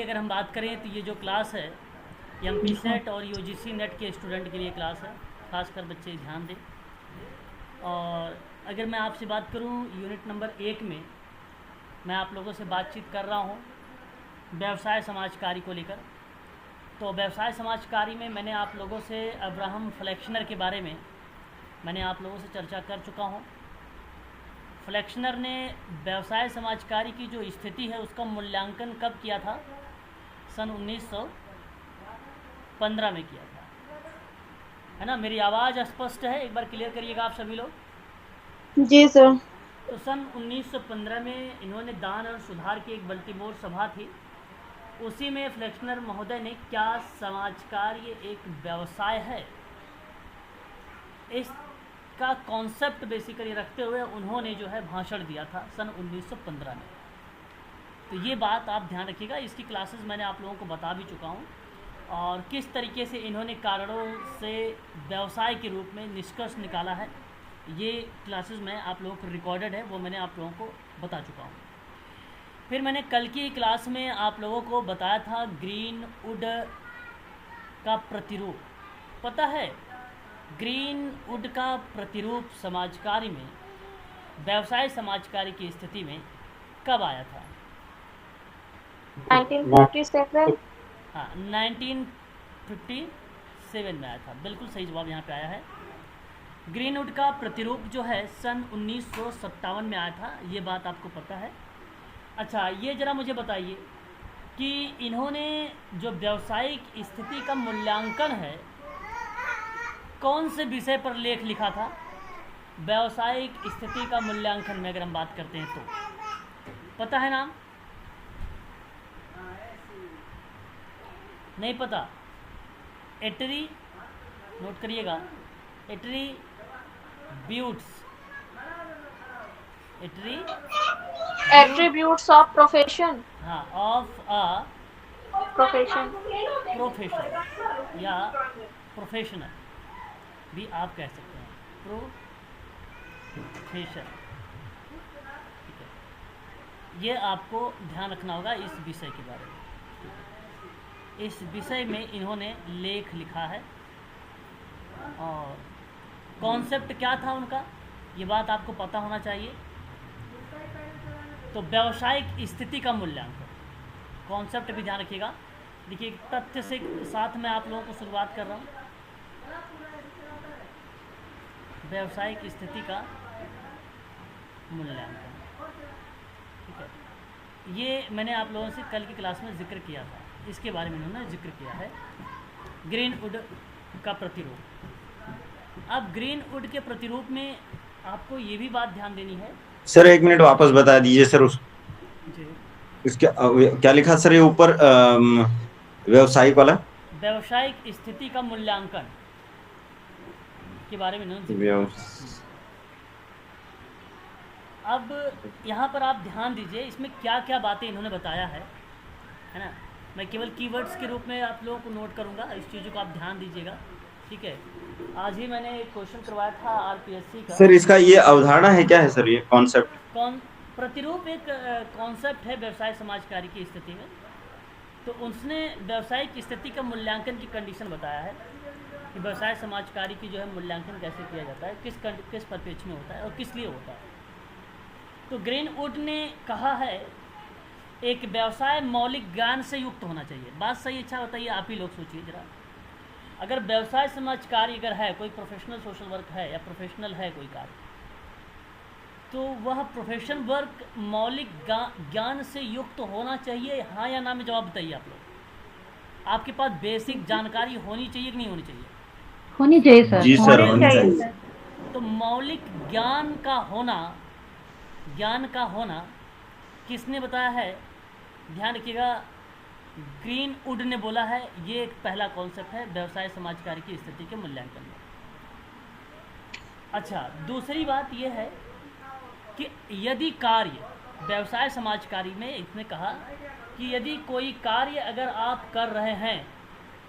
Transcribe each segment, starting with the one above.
अगर हम बात करें तो ये जो क्लास है एमपी सेट और यूजीसी नेट के स्टूडेंट के लिए क्लास है। खासकर बच्चे ध्यान दें। और अगर मैं आपसे बात करूं यूनिट नंबर 1 में मैं आप लोगों से बातचीत कर रहा हूं व्यवसाय समाज कार्य को लेकर। तो व्यवसाय समाज कार्य में मैंने आप लोगों से अब्राहम फ्लेक्शनर के बारे में मैंने आप लोगों से चर्चा कर चुका हूं। फ्लेक्शनर ने व्यवसाय समाज कार्य की जो स्थिति है उसका मूल्यांकन कब किया था? सन 1915 में किया था, है ना। मेरी आवाज़ स्पष्ट है? एक बार क्लियर करिएगा आप सभी लोग। जी सर। तो सन 1915 में इन्होंने दान और सुधार की एक बल्टीमोर सभा थी, उसी में फ्लेक्शनर महोदय ने क्या समाज कार्य एक व्यवसाय है इसका कॉन्सेप्ट बेसिकली रखते हुए उन्होंने जो है भाषण दिया था सन 1915 में। तो ये बात आप ध्यान रखिएगा। इसकी क्लासेस मैंने आप लोगों को बता भी चुका हूँ और किस तरीके से इन्होंने कारणों से व्यवसाय के रूप में निष्कर्ष निकाला है, ये क्लासेस में आप लोगों को रिकॉर्डेड है, वो मैंने आप लोगों को बता चुका हूँ। फिर मैंने कल की क्लास में आप लोगों को बताया था ग्रीन वुड का प्रतिरूप। पता है ग्रीन वुड का प्रतिरूप समाज कार्य में व्यवसाय समाज कार्य की स्थिति में कब आया था? 1957। हाँ, 1957 में आया था। बिल्कुल सही जवाब यहाँ पे आया है। ग्रीनवुड का प्रतिरूप जो है सन 1957 में आया था, ये बात आपको पता है। अच्छा, ये ज़रा मुझे बताइए कि इन्होंने जो व्यावसायिक स्थिति का मूल्यांकन है कौन से विषय पर लेख लिखा था? व्यावसायिक स्थिति का मूल्यांकन में अगर हम बात करते हैं तो पता है नाम? नहीं पता? एट्री, नोट करिएगा, एट्री ब्यूट्स, एट्री ब्यूट, एट्रीब्यूट्स ऑफ प्रोफेशन। हाँ, ऑफ अ प्रोफेशन। प्रोफेशन या प्रोफेशनल भी आप कह सकते हैं, प्रोफेशन। ठीक है, ये आपको ध्यान रखना होगा इस विषय के बारे में। इस विषय में इन्होंने लेख लिखा है और कॉन्सेप्ट क्या था उनका, ये बात आपको पता होना चाहिए। तो व्यावसायिक स्थिति का मूल्यांकन, कॉन्सेप्ट भी ध्यान रखिएगा। देखिए, तथ्य से साथ में आप लोगों को शुरुआत कर रहा हूँ। व्यावसायिक स्थिति का मूल्यांकन, ठीक है, ये मैंने आप लोगों से कल की क्लास में जिक्र किया था, इसके बारे में उन्होंने जिक्र किया है ग्रीनवुड का प्रतिरूप। अब ग्रीनवुड के प्रतिरूप में आपको ये भी बात ध्यान देनी है। सर 1 मिनट वापस बता दीजिए सर। जी, इसके क्या लिखा सर ये ऊपर व्यवसायिक वाला? व्यावसायिक स्थिति का मूल्यांकन के बारे में उन्होंने जिक्र किया था। अब यहाँ पर आप ध्यान दीजिए इसमें क्या क्या बातें इन्होंने बताया है ना। मैं केवल कीवर्ड्स के रूप में आप लोगों को नोट करूँगा, इस चीज़ों को आप ध्यान दीजिएगा, ठीक है। आज ही मैंने एक क्वेश्चन करवाया था आरपीएससी का। सर इसका ये अवधारणा है, क्या है सर ये कॉन्सेप्ट? कौन प्रतिरूप एक कॉन्सेप्ट है व्यवसाय समाज कार्य की स्थिति में। तो उसने व्यवसायिक स्थिति का मूल्यांकन की कंडीशन बताया है कि व्यवसाय समाज कार्य की जो है मूल्यांकन कैसे किया जाता है, किस परिप्रेक्ष्य में होता है और किस लिए होता है। तो ग्रीनवुड ने कहा है एक व्यवसाय मौलिक ज्ञान से युक्त होना चाहिए। बात सही? अच्छा बताइए, आप ही लोग सोचिए जरा। अगर व्यवसाय समाज कार्य अगर है, कोई प्रोफेशनल सोशल वर्क है या प्रोफेशनल है कोई कार्य, तो वह प्रोफेशन वर्क मौलिक ज्ञान से युक्त होना चाहिए, हाँ या ना में जवाब बताइए आप लोग। आपके पास बेसिक जानकारी होनी चाहिए कि नहीं होनी चाहिए? होनी चाहिए सर। जी सर, होनी चाहिए। तो मौलिक ज्ञान का होना किसने बताया है? ध्यान रखिएगा, ग्रीनवुड ने बोला है। ये एक पहला कॉन्सेप्ट है व्यवसाय समाज कार्य की स्थिति के मूल्यांकन में। अच्छा, दूसरी बात यह है कि यदि कार्य व्यवसाय समाज कार्य में इसने कहा कि यदि कोई कार्य अगर आप कर रहे हैं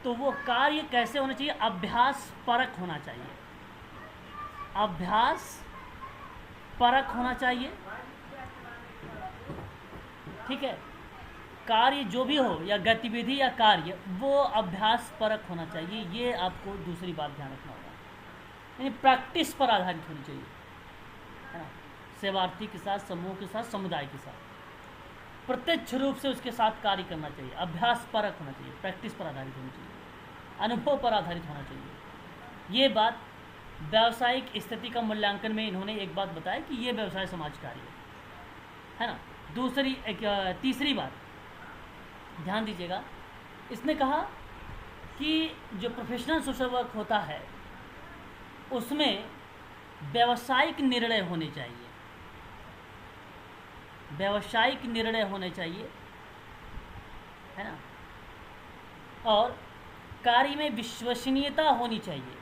तो वो कार्य कैसे होना चाहिए? अभ्यास परक होना चाहिए, अभ्यास परक होना चाहिए, ठीक है। कार्य जो भी हो या गतिविधि या कार्य वो अभ्यास परक होना चाहिए। ये आपको दूसरी बात ध्यान रखना होगा, यानी प्रैक्टिस पर आधारित होनी चाहिए, है ना। सेवार्थी के साथ, समूह के साथ, समुदाय के साथ प्रत्यक्ष रूप से उसके साथ कार्य करना चाहिए। अभ्यास परक होना चाहिए, प्रैक्टिस पर आधारित होनी चाहिए, अनुभव पर आधारित होना चाहिए। ये बात व्यावसायिक स्थिति का मूल्यांकन में इन्होंने एक बात बताया कि ये व्यवसाय समाज कार्य है ना। तीसरी बात ध्यान दीजिएगा, इसने कहा कि जो प्रोफेशनल सोशल वर्क होता है उसमें व्यावसायिक निर्णय होने चाहिए, व्यावसायिक निर्णय होने चाहिए, है ना। और कार्य में विश्वसनीयता होनी चाहिए,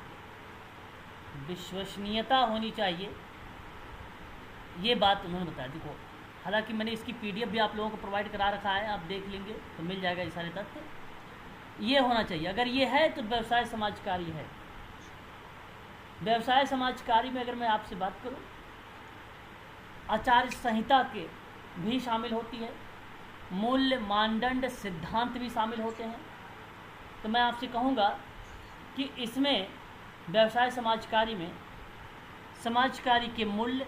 विश्वसनीयता होनी चाहिए। ये बात उन्होंने बताया। देखो, हालांकि मैंने इसकी पीडीएफ भी आप लोगों को प्रोवाइड करा रखा है, आप देख लेंगे तो मिल जाएगा ये सारे तथ्य। ये होना चाहिए, अगर ये है तो व्यवसाय समाज कार्य है। व्यवसाय समाज कार्य में अगर मैं आपसे बात करूं, आचार्य संहिता के भी शामिल होती है, मूल्य मानदंड सिद्धांत भी शामिल होते हैं। तो मैं आपसे कहूँगा कि इसमें व्यवसाय समाज कार्य में समाज कार्य के मूल्य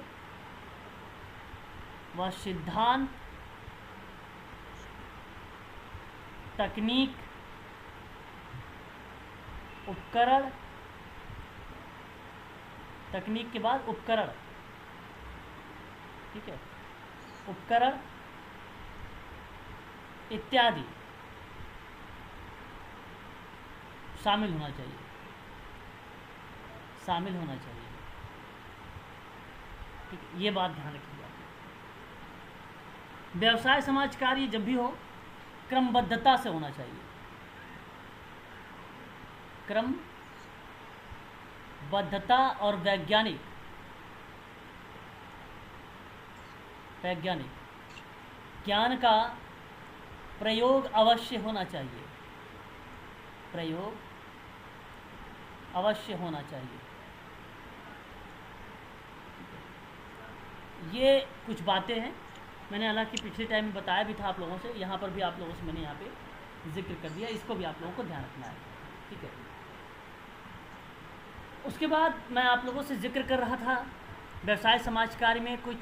व सिद्धांत, तकनीक, उपकरण, तकनीक के बाद उपकरण, ठीक है, उपकरण इत्यादि शामिल होना चाहिए, शामिल होना चाहिए, ठीक है। ये बात ध्यान रखिएगा। व्यवसाय समाज कार्य जब भी हो क्रमबद्धता से होना चाहिए, क्रमबद्धता और वैज्ञानिक ज्ञान का प्रयोग अवश्य होना चाहिए, प्रयोग अवश्य होना चाहिए। ये कुछ बातें हैं, मैंने हालांकि पिछले टाइम में बताया भी था आप लोगों से, यहाँ पर भी आप लोगों से मैंने यहाँ पे जिक्र कर दिया, इसको भी आप लोगों को ध्यान रखना है, ठीक है। उसके बाद मैं आप लोगों से जिक्र कर रहा था व्यवसाय समाज कार्य में कुछ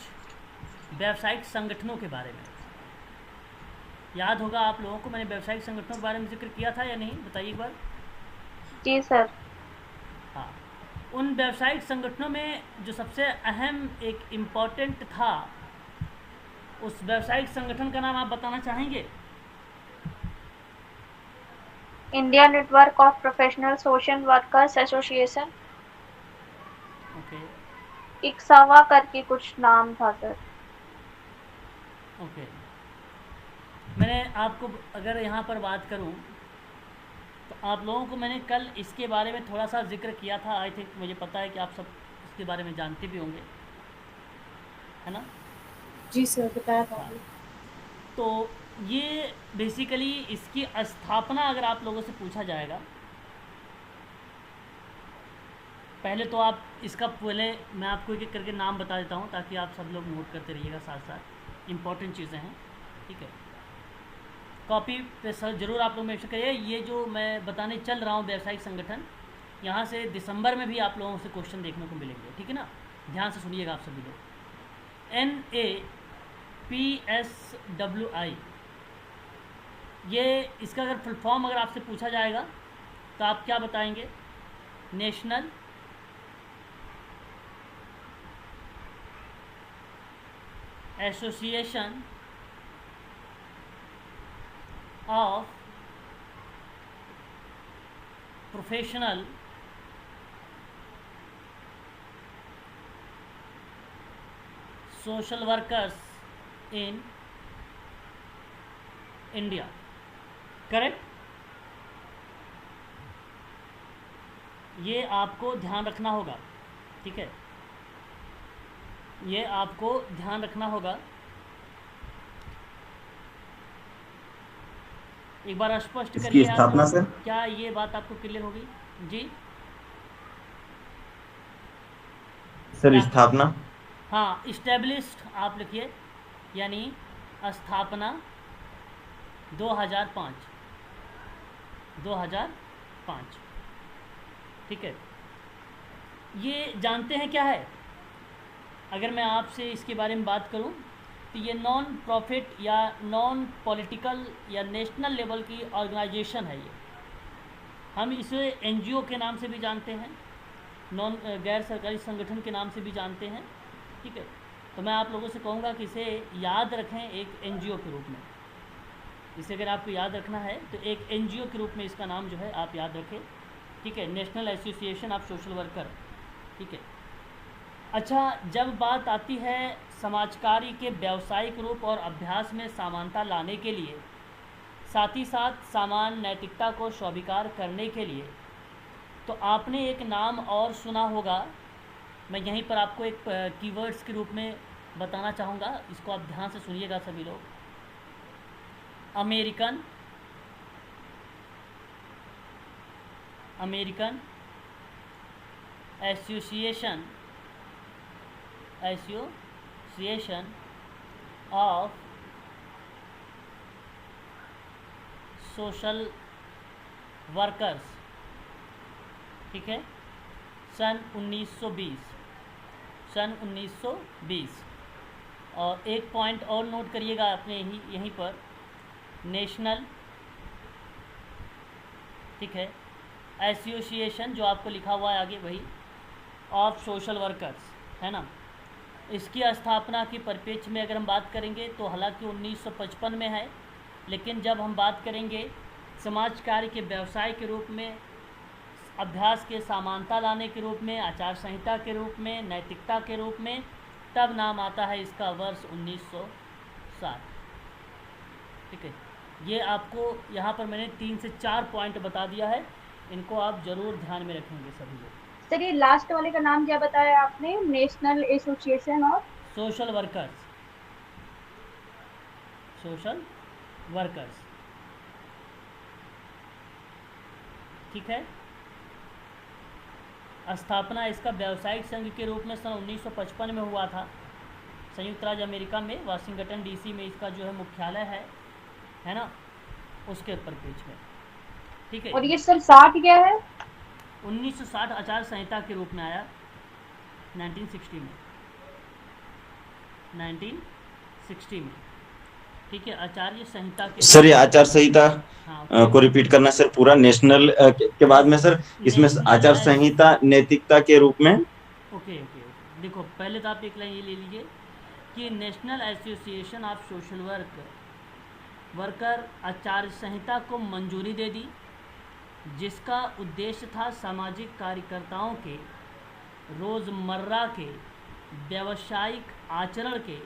व्यावसायिक संगठनों के बारे में। याद होगा आप लोगों को, मैंने व्यावसायिक संगठनों के बारे में जिक्र किया था या नहीं, बताइए एक बार। जी सर। हाँ, उन व्यावसायिक संगठनों में जो सबसे अहम एक इम्पॉर्टेंट था, उस व्यावसायिक संगठन का नाम आप बताना चाहेंगे? India network of professional social workers association. Okay, इक्सावा करके कुछ नाम था सर। ओके। मैंने आपको अगर यहाँ पर बात करूँ तो आप लोगों को मैंने कल इसके बारे में थोड़ा सा जिक्र किया था। आई थिंक मुझे पता है कि आप सब इसके बारे में जानते भी होंगे, है ना। जी सर, बताया था। हाँ, तो ये बेसिकली इसकी स्थापना अगर आप लोगों से पूछा जाएगा, पहले तो आप इसका पहले मैं आपको एक एक करके नाम बता देता हूँ ताकि आप सब लोग नोट करते रहिएगा, साथ साथ इम्पोर्टेंट चीज़ें हैं, ठीक है। कॉपी पे सर ज़रूर आप लोग मेंशन करिए। ये जो मैं बताने चल रहा हूँ व्यावसायिक संगठन, यहाँ से दिसंबर में भी आप लोगों से क्वेश्चन देखने को मिलेंगे, ठीक है ना। ध्यान से सुनिएगा आप सभी लोग। NAPSWI, ये इसका अगर फुल फॉर्म अगर आपसे पूछा जाएगा तो आप क्या बताएंगे? National association of professional social workers in India, correct. ये आपको ध्यान रखना होगा, ठीक है, ये आपको ध्यान रखना होगा। एक बार स्पष्ट इसकी करिए स्थापना आप, सर? क्या ये बात आपको क्लियर हो गई? जी सर क्या? स्थापना? हाँ, इस्टेब्लिश्ड आप लिखिए, यानी स्थापना, 2005 2005, ठीक है। ये जानते हैं क्या है? अगर मैं आपसे इसके बारे में बात करूं तो ये नॉन प्रॉफिट या नॉन पॉलिटिकल या नेशनल लेवल की ऑर्गेनाइजेशन है। ये हम इसे एनजीओ के नाम से भी जानते हैं, नॉन गैर सरकारी संगठन के नाम से भी जानते हैं, ठीक है। तो मैं आप लोगों से कहूँगा कि इसे याद रखें एक एनजीओ के रूप में। इसे अगर आपको याद रखना है तो एक एनजीओ के रूप में इसका नाम जो है आप याद रखें, ठीक है, national association of social worker, ठीक है। अच्छा, जब बात आती है समाजकारी के व्यावसायिक रूप और अभ्यास में समानता लाने के लिए, साथ ही साथ समान नैतिकता को स्वीकार करने के लिए, तो आपने एक नाम और सुना होगा। मैं यहीं पर आपको एक कीवर्ड्स के रूप में बताना चाहूँगा, इसको आप ध्यान से सुनिएगा सभी लोग। American association of social workers, ठीक है, सन 1920। और एक पॉइंट और नोट करिएगा अपने यहीं पर, नेशनल, ठीक है, एसोसिएशन जो आपको लिखा हुआ है आगे वही, ऑफ सोशल वर्कर्स, है ना। इसकी स्थापना की परिप्रेक्ष्य में अगर हम बात करेंगे तो हालांकि 1955 में है, लेकिन जब हम बात करेंगे समाज कार्य के व्यवसाय के रूप में, अभ्यास के समानता लाने के रूप में, आचार संहिता के रूप में, नैतिकता के रूप में, तब नाम आता है इसका वर्ष 1960, ठीक है। ये आपको यहाँ पर मैंने 3 से 4 पॉइंट बता दिया है, इनको आप ज़रूर ध्यान में रखेंगे सभी लोग। सर ये लास्ट वाले का नाम क्या बताया आपने? National association of social workers, ठीक है। स्थापना इसका व्यावसायिक संघ के रूप में सन 1955 में हुआ था, संयुक्त राज्य अमेरिका में वाशिंगटन डीसी में इसका जो है मुख्यालय है ना, उसके परिप्रेक्ष्य में, ठीक है। और ये सर 60 क्या है? 1960 आचार संहिता के रूप में आया 1960 में, ठीक है, आचार्य संहिता के। सर ये आचार संहिता हाँ, को रिपीट करना सर, पूरा नेशनल के बाद में सर इसमें आचार संहिता नैतिकता के रूप में। ओके, देखो पहले तो आप एक लाइन ये ले लीजिए कि national association of social worker आचार संहिता को मंजूरी दे दी, जिसका उद्देश्य था सामाजिक कार्यकर्ताओं के रोज़मर्रा के व्यावसायिक आचरण के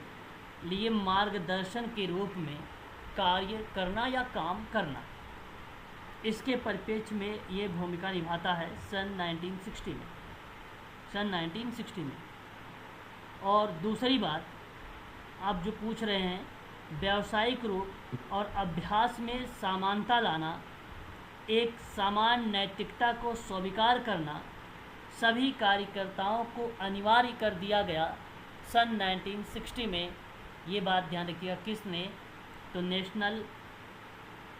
लिए मार्गदर्शन के रूप में कार्य करना या काम करना। इसके परिप्रेक्ष्य में ये भूमिका निभाता है सन 1960 में। और दूसरी बात आप जो पूछ रहे हैं, व्यावसायिक रूप और अभ्यास में समानता लाना, एक समान नैतिकता को स्वीकार करना, सभी कार्यकर्ताओं को अनिवार्य कर दिया गया सन 1960 में। ये बात ध्यान रखिएगा, किसने? तो national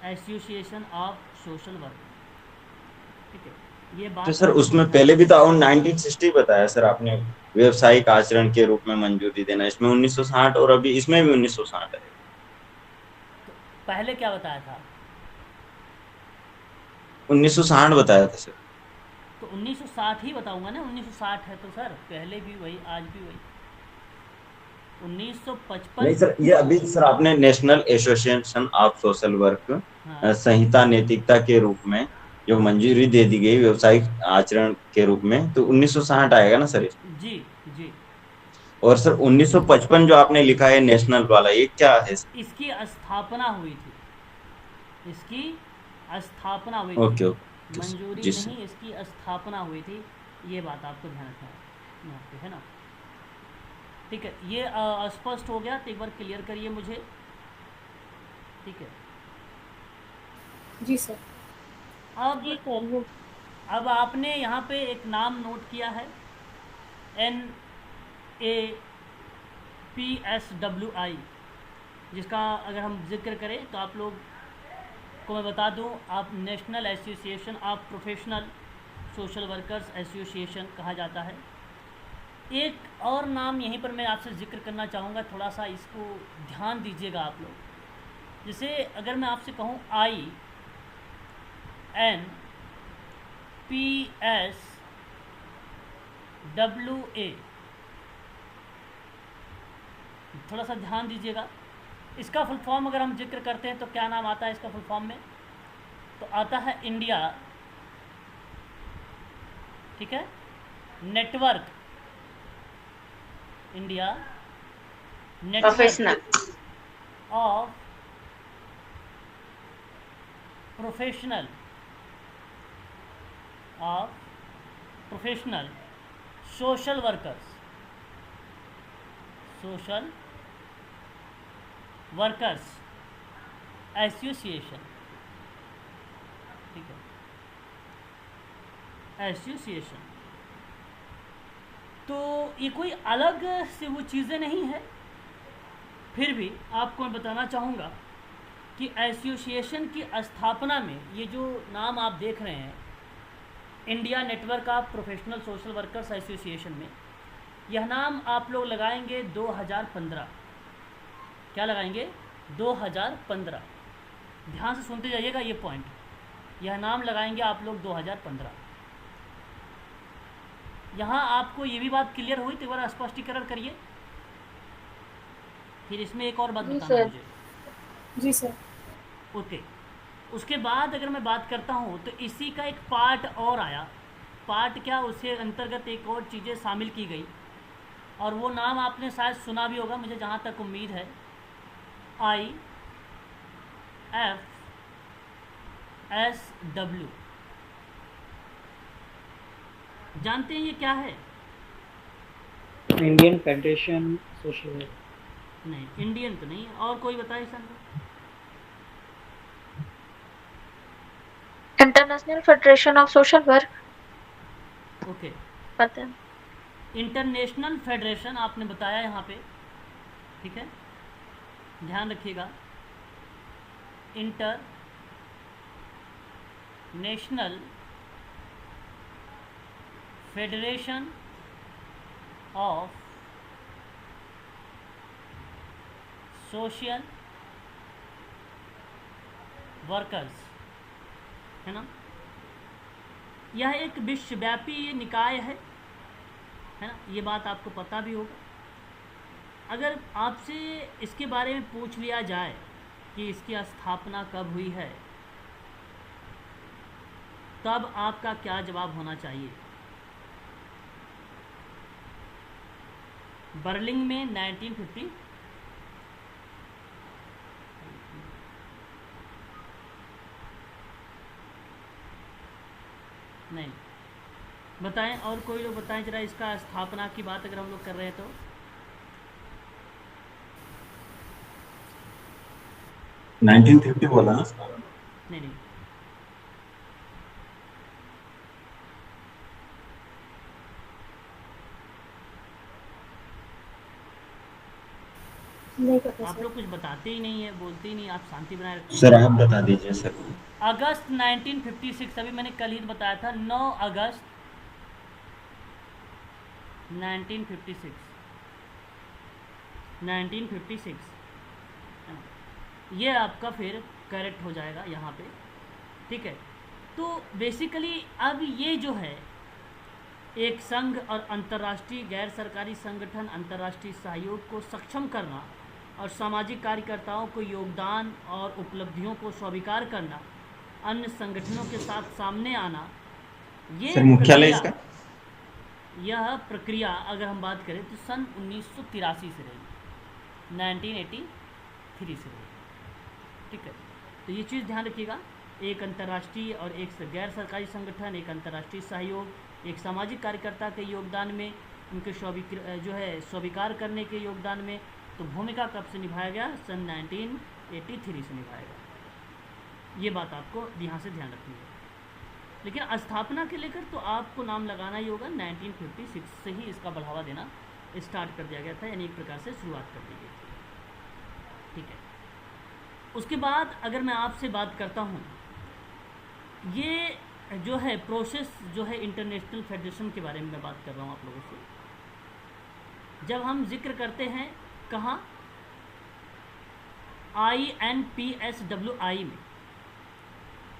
association of social work, ठीक है। ये बात तो सर उसमें पहले भी तो 1960 बताया सर आपने, व्यवसायिक आचरण के रूप में मंजूरी देना, इसमें 1960 और अभी इसमें भी 1960 है। तो पहले क्या बताया था? 1960 बताया था सर। तो 1960 ही बताऊंगा ना, 1960 है तो सर पहले भी वही, आज भी वही। 1955 नहीं सर, ये अभी सर आपने national association of social work संहिता नैतिकता के रूप में जो मंजूरी दे दी गई व्यवसायिक आचरण के रूप में, तो 1960 आएगा ना सर? जी। और सर 1955 जो आपने लिखा है नेशनल वाला, ये क्या है? इसकी स्थापना हुई थी, ओके मंजूरी नहीं, इसकी स्थापना हुई थी। ये बात आपको ध्यान रखना यहाँ पे, है ना, ठीक है। ये स्पष्ट हो गया तो एक बार क्लियर करिए मुझे, ठीक है। जी सर। अब आपने यहाँ पे एक नाम नोट किया है, NAPSWI, जिसका अगर हम जिक्र करें तो आप लोग आपको मैं बता दूं, आप national association of professional social workers association कहा जाता है। एक और नाम यहीं पर मैं आपसे ज़िक्र करना चाहूँगा, थोड़ा सा इसको ध्यान दीजिएगा आप लोग। जैसे अगर मैं आपसे कहूँ INPSWA, थोड़ा सा ध्यान दीजिएगा। इसका फुल फॉर्म अगर हम जिक्र करते हैं तो क्या नाम आता है इसका फुल फॉर्म में? तो आता है इंडिया, ठीक है, network, India professional of professional social workers association, ठीक है, एसोसिएशन। तो ये कोई अलग से वो चीज़ें नहीं है, फिर भी आपको मैं बताना चाहूँगा कि एसोसिएशन की स्थापना में ये जो नाम आप देख रहे हैं, India network of professional social workers association में, यह नाम आप लोग लगाएंगे 2015। क्या लगाएंगे? 2015। ध्यान से सुनते जाइएगा ये पॉइंट, यह नाम लगाएंगे आप लोग 2015। यहाँ आपको ये भी बात क्लियर हुई तो एक बार स्पष्टीकरण करिए, फिर इसमें एक और बात बताना मुझे। जी सर। ओके, उसके बाद अगर मैं बात करता हूँ तो इसी का एक पार्ट और आया। पार्ट क्या, उसके अंतर्गत एक और चीज़ें शामिल की गई, और वो नाम आपने शायद सुना भी होगा, मुझे जहाँ तक उम्मीद है, IFSW। जानते हैं ये क्या है? Indian federation social work. नहीं, इंडियन तो नहीं, और कोई बताए sir? International federation of social work. Okay, पता है। इंटरनेशनल फेडरेशन आपने बताया यहाँ पे, ठीक है, ध्यान रखिएगा। International federation of social workers, है ना। यह एक विश्वव्यापी निकाय है ना, ये बात आपको पता भी होगा। अगर आपसे इसके बारे में पूछ लिया जाए कि इसकी स्थापना कब हुई है, तब आपका क्या जवाब होना चाहिए? बर्लिन में 1950, नहीं बताएं, और कोई लोग बताएं जरा, इसका स्थापना की बात अगर हम लोग कर रहे हैं तो। 1950 बोला ना? नहीं, नहीं पता आप सर। लोग कुछ बताते ही नहीं है, बोलते ही नहीं, आप शांति बनाए रखते हैं। सर आप बता दीजिए सर। अगस्त 1956, अभी मैंने कल ही बताया था, 9 अगस्त 1956 ये आपका फिर करेक्ट हो जाएगा यहाँ पे, ठीक है। तो बेसिकली अब ये जो है, एक संघ और अंतर्राष्ट्रीय गैर सरकारी संगठन अंतर्राष्ट्रीय सहयोग को सक्षम करना और सामाजिक कार्यकर्ताओं को योगदान और उपलब्धियों को स्वीकार करना, अन्य संगठनों के साथ सामने आना, ये सर मुख्यालय प्रक्रिया, इसका? यह प्रक्रिया अगर हम बात करें तो सन 1983 से रही, 1983 से रही, ठीक है। तो ये चीज़ ध्यान रखिएगा, एक अंतर्राष्ट्रीय और एक गैर सरकारी संगठन, एक अंतर्राष्ट्रीय सहयोग, एक सामाजिक कार्यकर्ता के योगदान में, उनके स्वीकार करने के योगदान में, तो भूमिका कब से निभाया गया? सन 1983 से निभाया गया। ये बात आपको यहाँ से ध्यान रखनी है। लेकिन स्थापना के लेकर तो आपको नाम लगाना ही होगा, 1956 से ही इसका बढ़ावा देना स्टार्ट कर दिया गया था, यानी एक प्रकार से शुरुआत कर दी गई थी, ठीक है। उसके बाद अगर मैं आपसे बात करता हूँ, ये जो है प्रोसेस जो है इंटरनेशनल फेडरेशन के बारे में मैं बात कर रहा हूँ आप लोगों से। जब हम जिक्र करते हैं कहाँ, INPSWI में,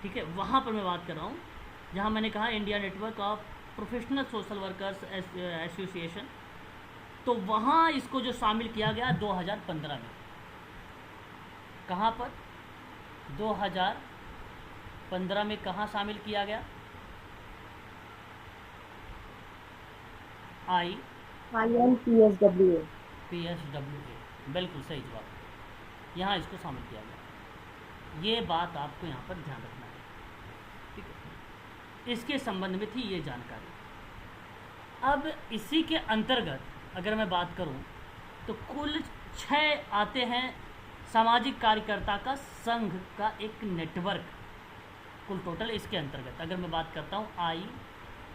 ठीक है, वहाँ पर मैं बात कर रहा हूँ जहाँ मैंने कहा India network of professional social workers association. तो वहाँ इसको जो शामिल किया गया 2015 में। कहाँ पर 2015 में कहाँ शामिल किया गया? INPSWA। बिल्कुल सही जवाब, यहाँ इसको शामिल किया गया। ये बात आपको यहाँ पर ध्यान रखना है, ठीक है। इसके संबंध में थी ये जानकारी। अब इसी के अंतर्गत अगर मैं बात करूं तो कुल 6 आते हैं सामाजिक कार्यकर्ता का संघ का एक नेटवर्क, कुल टोटल इसके अंतर्गत अगर मैं बात करता हूं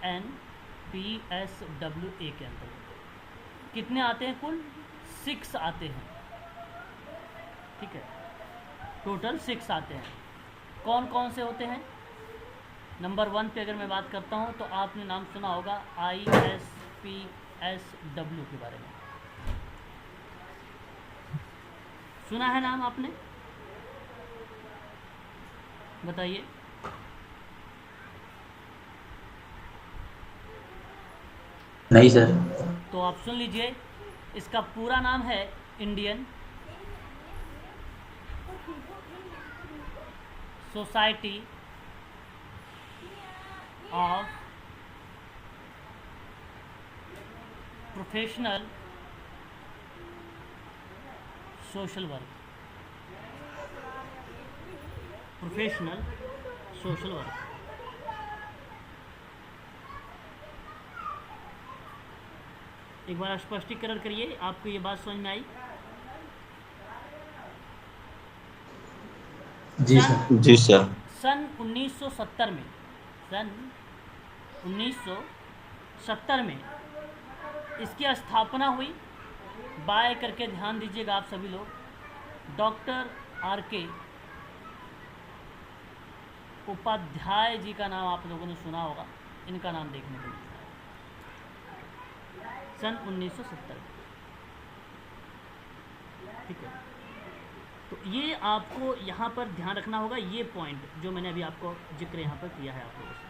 INPSWA के अंतर्गत कितने आते हैं? कुल 6 आते हैं, ठीक है, टोटल 6 आते हैं। कौन कौन से होते हैं? नंबर 1 पे अगर मैं बात करता हूं तो आपने नाम सुना होगा ISPSW के बारे में, सुना है नाम आपने? बताइए। नहीं सर। तो आप सुन लीजिए, इसका पूरा नाम है Indian society of professional social work, professional social work. एक बार स्पष्टीकरण करिए, आपको ये बात समझ में आई? जी सर। जी सर। सन 1970 में, सन 1970 में इसकी स्थापना हुई। बाय करके ध्यान दीजिएगा आप सभी लोग, डॉक्टर RK उपाध्याय जी का नाम आप लोगों ने सुना होगा, इनका नाम देखने को मिलता है सन 1970 में, ठीक है। तो ये आपको यहाँ पर ध्यान रखना होगा, ये पॉइंट जो मैंने अभी आपको जिक्र यहाँ पर किया है आप लोगों से,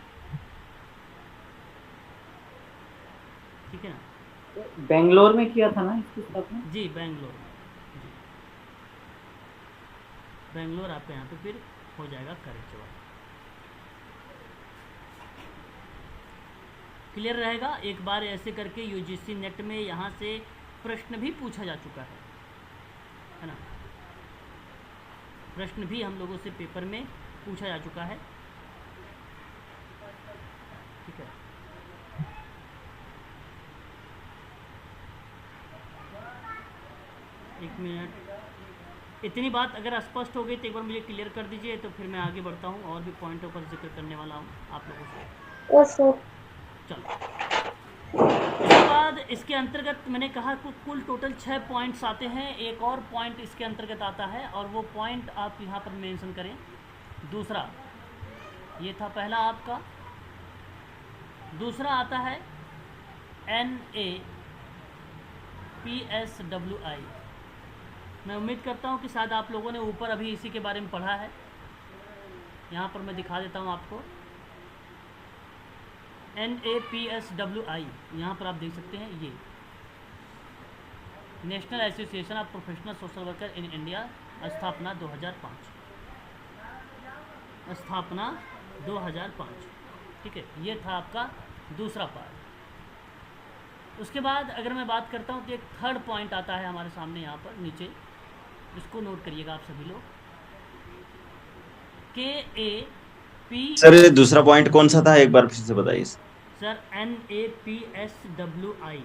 ठीक है ना। बेंगलोर में किया था ना इसकी स्थापना? जी बेंगलोर में, जी बेंगलोर आपका यहाँ पे फिर हो जाएगा करेक्ट जवाब। क्लियर रहेगा? एक बार ऐसे करके UGC नेट में यहाँ से प्रश्न भी पूछा जा चुका है ना, प्रश्न भी हम लोगों से पेपर में पूछा जा चुका है, ठीक है। एक मिनट, इतनी बात अगर स्पष्ट हो गई तो एक बार मुझे क्लियर कर दीजिए, तो फिर मैं आगे बढ़ता हूँ और भी पॉइंटों पर जिक्र करने वाला हूँ आप लोगों से। Yes sir. चलो, उसके बाद इसके अंतर्गत मैंने कहा कुल टोटल 6 पॉइंट्स आते हैं। एक और पॉइंट इसके अंतर्गत आता है और वो पॉइंट आप यहाँ पर मेंशन करें। दूसरा, ये था पहला आपका। दूसरा आता है NAPSWI। मैं उम्मीद करता हूँ कि शायद आप लोगों ने ऊपर अभी इसी के बारे में पढ़ा है। यहाँ पर मैं दिखा देता हूँ आपको, NAPSWI, यहाँ पर आप देख सकते हैं, ये national association of professional social worker in India, स्थापना 2005, स्थापना 2005, ठीक है। ये था आपका दूसरा पार्ट। उसके बाद अगर मैं बात करता हूँ तो एक थर्ड पॉइंट आता है हमारे सामने यहाँ पर नीचे, इसको नोट करिएगा आप सभी लोग। KAP। सर दूसरा पॉइंट कौन सा था, एक बार फिर से बताइए सर। NAPSWI,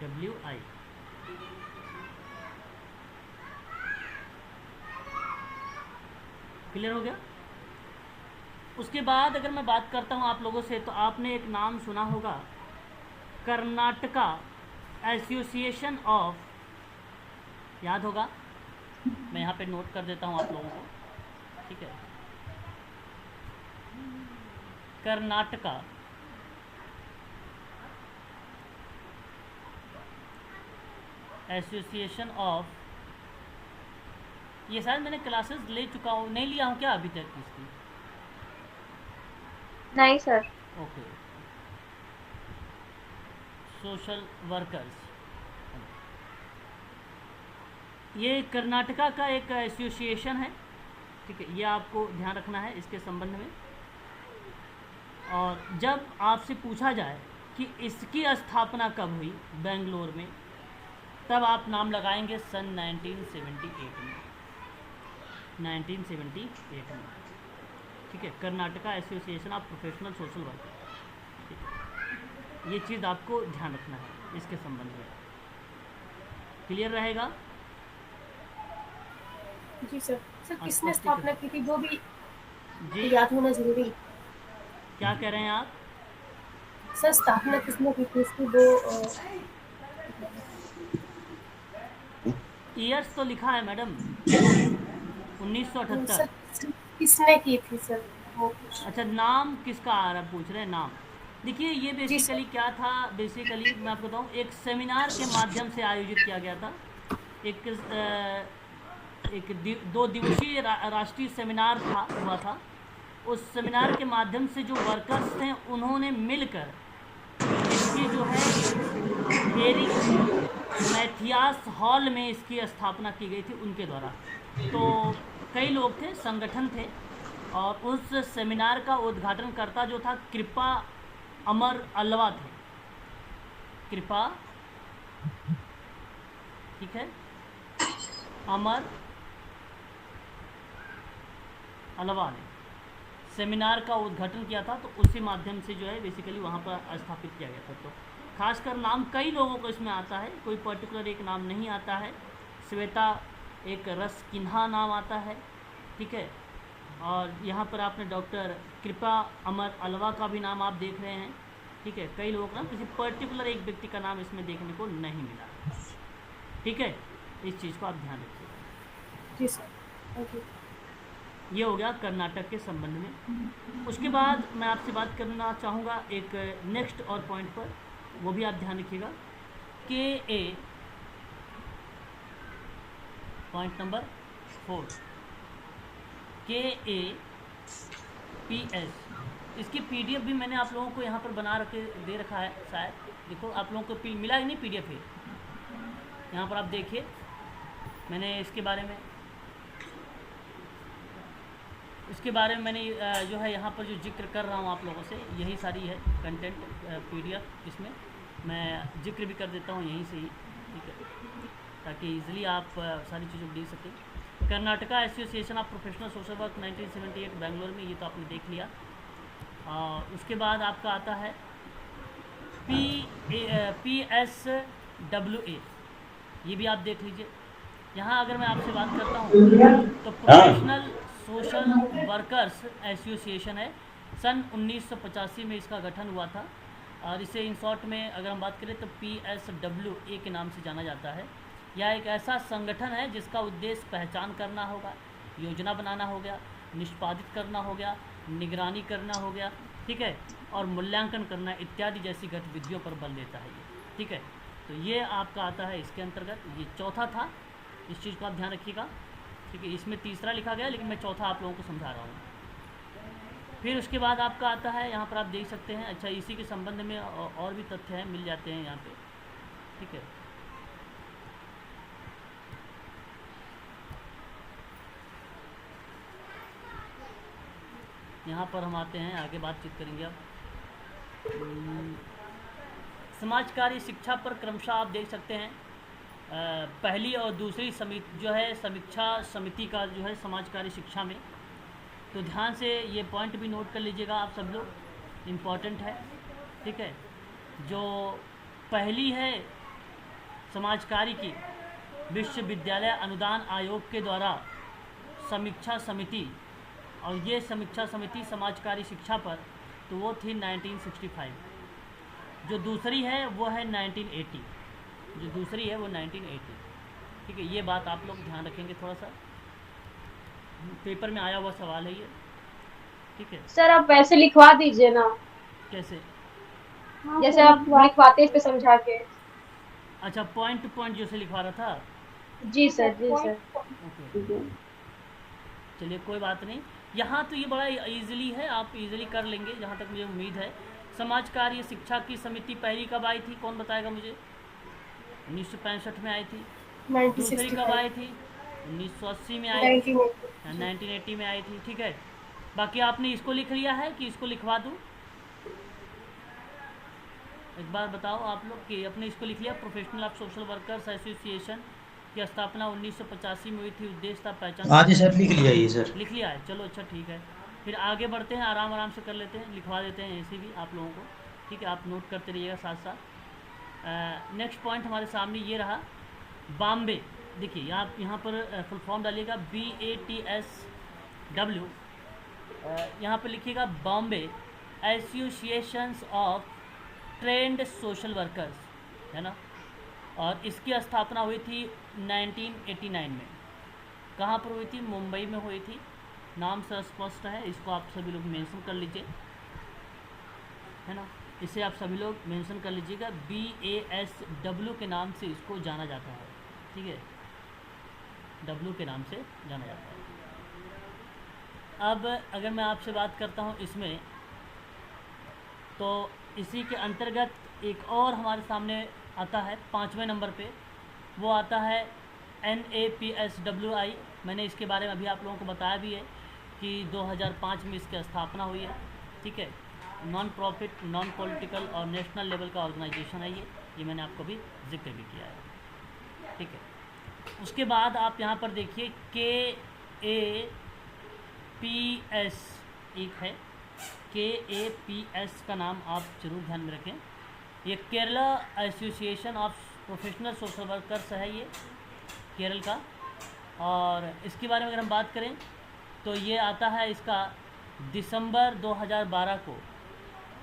WI। क्लियर हो गया? उसके बाद अगर मैं बात करता हूँ आप लोगों से, तो आपने एक नाम सुना होगा, कर्नाटका एसोसिएशन ऑफ याद होगा, मैं यहाँ पे नोट कर देता हूँ आप लोगों को, ठीक है। कर्नाटका एसोसिएशन ऑफ, ये शायद मैंने क्लासेस ले चुका हूँ, नहीं लिया हूँ क्या अभी तक इसकी? नहीं सर। ओके, सोशल वर्कर्स, ये कर्नाटका का एक एसोसिएशन है, ठीक है, ये आपको ध्यान रखना है इसके संबंध में। और जब आपसे पूछा जाए कि इसकी स्थापना कब हुई बेंगलोर में, तब आप नाम लगाएंगे सन 1978 में, 1978 में, ठीक है। Karnataka association of professional social worker, ठीक है, ये चीज़ आपको ध्यान रखना है इसके संबंध में। क्लियर रहेगा? जी सर। सर किसने स्थापना की थी वो भी जी, याद होना जरूरी है। क्या कह रहे हैं आप? सर स्थापना किसने की थी इसकी वो ईयर्स तो लिखा है मैडम, 1978। सर किसने की थी सर वो कुछ। अच्छा, नाम किसका आ रहा पूछ रहे हैं? नाम देखिए, ये जी बेसिकली सर। क्या था, बेसिकली मैं आपको बताऊँ, एक सेमिनार के माध्यम से आयोजित किया गया था। एक 2 दिवसीय राष्ट्रीय सेमिनार हुआ था। उस सेमिनार के माध्यम से जो वर्कर्स थे उन्होंने मिलकर इसकी जो है एरिक मैथियास हॉल में इसकी स्थापना की गई थी उनके द्वारा। तो कई लोग थे, संगठन थे, और उस सेमिनार का उद्घाटनकर्ता जो था कृपा अमर अल्वा थे, कृपा, ठीक है, अमर अल्वा ने सेमिनार का उद्घाटन किया था। तो उसी माध्यम से जो है बेसिकली वहाँ पर स्थापित किया गया था। तो खासकर नाम कई लोगों को इसमें आता है, कोई पर्टिकुलर एक नाम नहीं आता है। श्वेता एक रसकिन्हा नाम आता है, ठीक है। और यहाँ पर आपने डॉक्टर कृपा अमर अल्वा का भी नाम आप देख रहे हैं, ठीक है। कई लोगों का नाम, किसी पर्टिकुलर एक व्यक्ति का नाम इसमें देखने को नहीं मिला, ठीक है। इस चीज़ को आप ध्यान रखिएगा। जी सर, थैंक यू। ये हो गया कर्नाटक के संबंध में। उसके बाद मैं आपसे बात करना चाहूँगा एक नेक्स्ट और पॉइंट पर, वो भी आप ध्यान रखिएगा। KA पॉइंट नंबर 4, KAPS, इसकी PDF भी मैंने आप लोगों को यहाँ पर बना दे रखा है शायद। देखो आप लोगों को मिला ही नहीं PDF है, यहाँ पर आप देखिए। मैंने इसके बारे में मैंने जो है यहाँ पर जो जिक्र कर रहा हूँ आप लोगों से, यही सारी है कंटेंट PDF। इसमें मैं जिक्र भी कर देता हूँ यहीं से ही, ठीक है, ताकि इजीली आप सारी चीज़ों को देख सकें। Karnataka association of professional social work 1978 Bangalore में, ये तो आपने देख लिया। उसके बाद आपका आता है PSWA, ये भी आप देख लीजिए। यहाँ अगर मैं आपसे बात करता हूँ तो प्रोफेशनल सोशल वर्कर्स एसोसिएशन है, सन 1985 में इसका गठन हुआ था। और इसे इन शॉर्ट में अगर हम बात करें तो PSWA के नाम से जाना जाता है। यह एक ऐसा संगठन है जिसका उद्देश्य पहचान करना होगा, योजना बनाना हो गया, निष्पादित करना हो गया, निगरानी करना हो गया, ठीक है, और मूल्यांकन करना इत्यादि जैसी गतिविधियों पर बल देता है ये, ठीक है। तो ये आपका आता है इसके अंतर्गत। ये चौथा था, इस चीज़ को आप ध्यान रखिएगा, ठीक है। इसमें तीसरा लिखा गया, लेकिन मैं चौथा आप लोगों को समझा रहा हूँ। फिर उसके बाद आपका आता है, यहाँ पर आप देख सकते हैं, अच्छा इसी के संबंध में और भी तथ्य हैं, मिल जाते हैं यहाँ पे, ठीक है। यहाँ पर हम आते हैं, आगे बातचीत करेंगे अब। समाज कार्य शिक्षा पर क्रमशः आप देख सकते हैं पहली और दूसरी समिति जो है समीक्षा समिति का जो है समाज कार्य शिक्षा में। तो ध्यान से ये पॉइंट भी नोट कर लीजिएगा आप सब लोग, इम्पॉर्टेंट है, ठीक है। जो पहली है समाज कार्य की विश्वविद्यालय अनुदान आयोग के द्वारा समीक्षा समिति, और ये समीक्षा समिति समाज कार्य शिक्षा पर, तो वो थी 1965। जो दूसरी है वो है 1980, जो दूसरी है वो 1980। ठीक है, ये बात आप लोग ध्यान रखेंगे थोड़ा सा, पेपर में आया हुआ सवाल है ये, ठीक है। सर आप वैसे लिखवा दीजिए ना, कैसे? जैसे आप लिखवाते हैं इस पे समझा के। अच्छा, पॉइंट टू पॉइंट जैसे लिखवा रहा था। जी सर, जी सर। ओके, ठीक है। चलिए कोई बात नहीं। यहाँ तो ये बड़ा इजीली है, आप इजीली कर लेंगे जहाँ तक मुझे उम्मीद है। समाज कार्य शिक्षा की समिति पहली कब आई थी, कौन बताएगा मुझे? 1965 में आई थी। दूसरी कब आई थी? 1980 में आई थी। 1980 में आई थी, ठीक है। बाकी आपने इसको लिख लिया है कि इसको लिखवा दूँ? एक बार बताओ आप लोग कि अपने इसको लिख लिया। Professional of social workers association की स्थापना 1985 में हुई थी। उद्देश्य था पहचान। हाँ जी सर, लिख लिया ये सर। लिख लिया है, चलो अच्छा ठीक है। फिर आगे बढ़ते हैं, आराम आराम से कर लेते हैं, लिखवा देते हैं ऐसे भी आप लोगों को, ठीक है। आप नोट करते रहिएगा साथ साथ। नेक्स्ट पॉइंट हमारे सामने ये रहा, बॉम्बे। देखिए आप यहाँ पर फुल फॉर्म डालिएगा, BATSW। यहाँ पर लिखिएगा Bombay associations of trend social workers, है ना। और इसकी स्थापना हुई थी 1989 में। कहाँ पर हुई थी? मुंबई में हुई थी। नाम से स्पष्ट है, इसको आप सभी लोग मेंशन कर लीजिए, है ना। इसे आप सभी लोग मेंशन कर लीजिएगा, BASW के नाम से इसको जाना जाता है, ठीक है। W के नाम से जाना जाता है। अब अगर मैं आपसे बात करता हूँ इसमें, तो इसी के अंतर्गत एक और हमारे सामने आता है 5वें नंबर पे, वो आता है NAPSWI। मैंने इसके बारे में अभी आप लोगों को बताया भी है कि 2005 में इसकी स्थापना हुई है, ठीक है। नॉन प्रॉफिट, नॉन पॉलिटिकल और नेशनल लेवल का ऑर्गेनाइजेशन है ये मैंने आपको भी जिक्र भी किया है, ठीक है। उसके बाद आप यहाँ पर देखिए KAPS एक है, KAPS का नाम आप जरूर ध्यान में रखें। ये Kerala association of professional social workers है, ये केरल का। और इसके बारे में अगर हम बात करें तो ये आता है, इसका दिसंबर 2012 को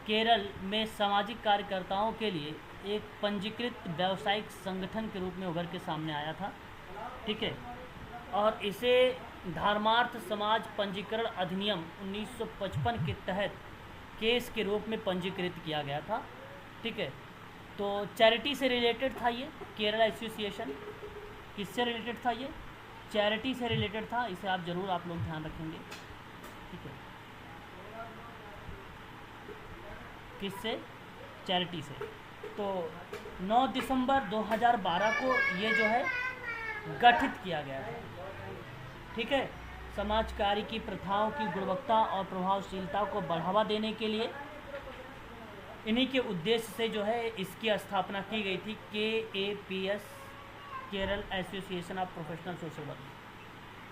केरल में सामाजिक कार्यकर्ताओं के लिए एक पंजीकृत व्यावसायिक संगठन के रूप में उभर के सामने आया था, ठीक है। और इसे धर्मार्थ समाज पंजीकरण अधिनियम 1955 के तहत केस के रूप में पंजीकृत किया गया था, ठीक है। तो चैरिटी से रिलेटेड था ये केरला एसोसिएशन। किससे रिलेटेड था ये? चैरिटी से रिलेटेड था। इसे आप ज़रूर आप लोग ध्यान रखेंगे, ठीक है। किससे? चैरिटी से। तो 9 दिसंबर 2012 को ये जो है गठित किया गया था, ठीक है। समाज कार्य की प्रथाओं की गुणवत्ता और प्रभावशीलता को बढ़ावा देने के लिए इन्हीं के उद्देश्य से जो है इसकी स्थापना की गई थी, KAPS, Kerala association of professional social work.